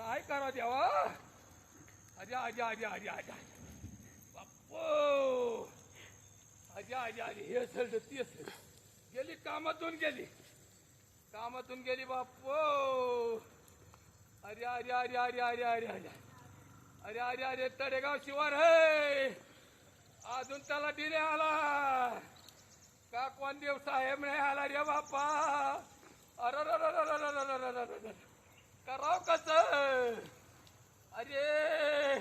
काय करा देवा. आजा आजा आजा आजा आजा बाप्पो. आजा आजा आजा हे असेल तर ती असेल. गेली कामातून गेली बाप्पो. अरे अरे अरे अरे अरे अरे अरे अरे अरे अरे तडेगाव शिवार है. अजून त्याला दिले आला का कोण देव साहेब नाही आला रे बाप्पा. अरे कराव कस. अरे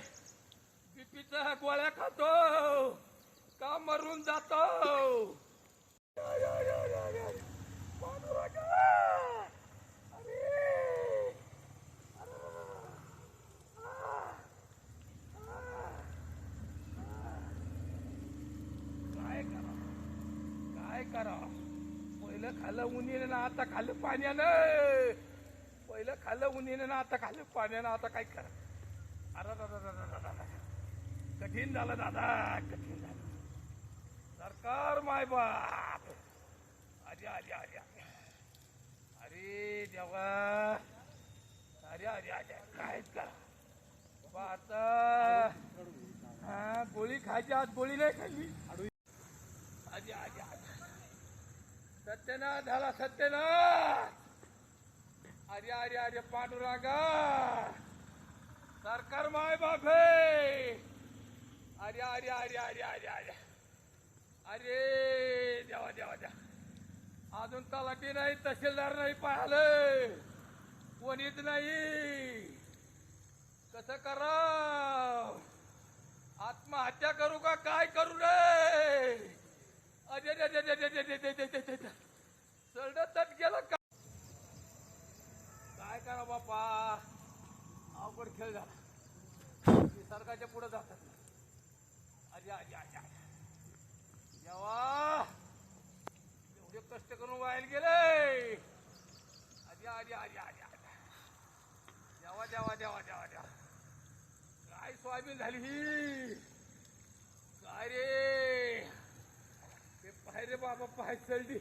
बीपीच्या गोळ्या खातो का मरून जातो. काय करा. पहिलं खाल्लं उन्हीनं ना आता खाल्लं पाण्यानं. पहिलं खाल्लं उन्हीनं ना आता खाल्लं पाण्यानं. आता काय करा. अरे कठीण झालं दादा, कठीण झालं. सरकार माय बाप. अरे अरे अरे अरे देवा. अरे अरे अरे काय करा बाबा आता. हा गोळी खायची आज गोळी नाही खाल्ली. अरे अरे अरे सत्यनाथ झाला सत्यनाथ. अरे अरे अरे पांडुरंगा सरकार माय बाप है. अरे अरे अरे अरे अरे अरे अरे देवा देवा देवा. अजून तलाठी नाही, तहसीलदार नाही पाहिलं, कोणीच नाही. कसं कराव. आत्महत्या करू का काय करू रे. अरे सडतच गेलं का. काय करा बापा. अवघड खेळ झाला. निसर्गाच्या पुढे जातात. अरे अरे अरे देवा एवढे कष्ट करून व्हायला गेले. अरे अरे अरे अरे देवा देवा देवा देवा देवा. काय सोयाबीन झाली ही. काय रे ते पाय रे बाबा पाय चढली.